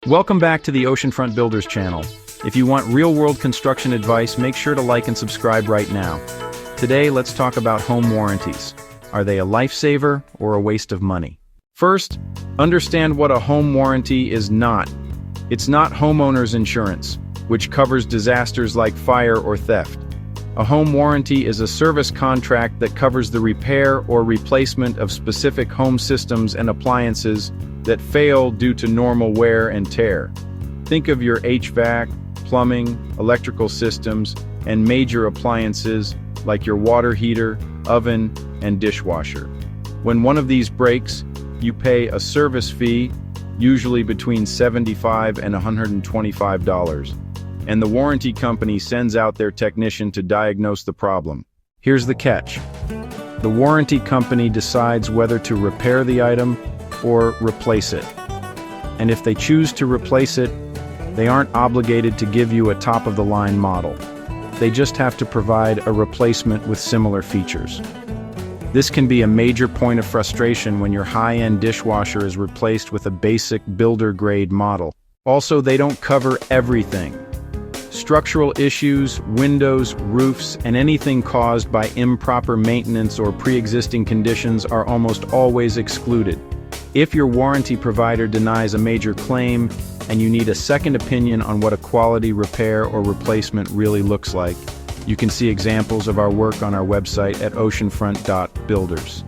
Welcome back to the Oceanfront Builders channel. If you want real-world construction advice, make sure to like and subscribe right now. Today, let's talk about home warranties. Are they a lifesaver or a waste of money? First, understand what a home warranty is not. It's not homeowner's insurance, which covers disasters like fire or theft. A home warranty is a service contract that covers the repair or replacement of specific home systems and appliances that fail due to normal wear and tear. Think of your HVAC, plumbing, electrical systems, and major appliances like your water heater, oven, and dishwasher. When one of these breaks, you pay a service fee, usually between $75 and $125, and the warranty company sends out their technician to diagnose the problem. Here's the catch. The warranty company decides whether to repair the item or replace it. And if they choose to replace it, they aren't obligated to give you a top-of-the-line model. They just have to provide a replacement with similar features. This can be a major point of frustration when your high-end dishwasher is replaced with a basic builder-grade model. Also, they don't cover everything. Structural issues, windows, roofs, and anything caused by improper maintenance or pre-existing conditions are almost always excluded. If your warranty provider denies a major claim and you need a second opinion on what a quality repair or replacement really looks like, you can see examples of our work on our website at oceanfront.builders.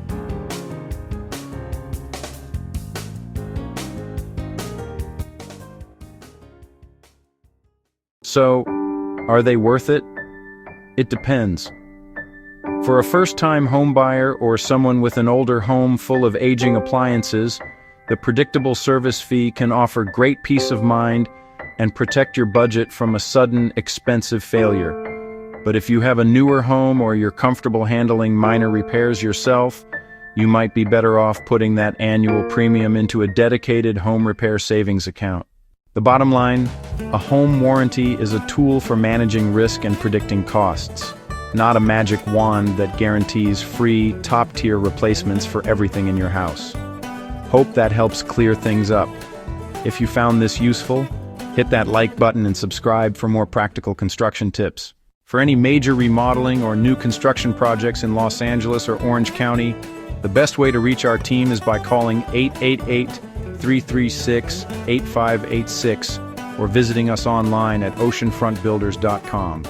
So, are they worth it? It depends. For a first-time homebuyer or someone with an older home full of aging appliances, the predictable service fee can offer great peace of mind and protect your budget from a sudden, expensive failure. But if you have a newer home or you're comfortable handling minor repairs yourself, you might be better off putting that annual premium into a dedicated home repair savings account. The bottom line, a home warranty is a tool for managing risk and predicting costs, not a magic wand that guarantees free, top-tier replacements for everything in your house. Hope that helps clear things up. If you found this useful, hit that like button and subscribe for more practical construction tips. For any major remodeling or new construction projects in Los Angeles or Orange County, the best way to reach our team is by calling 888-336-8586 or visiting us online at oceanfrontbuilders.com.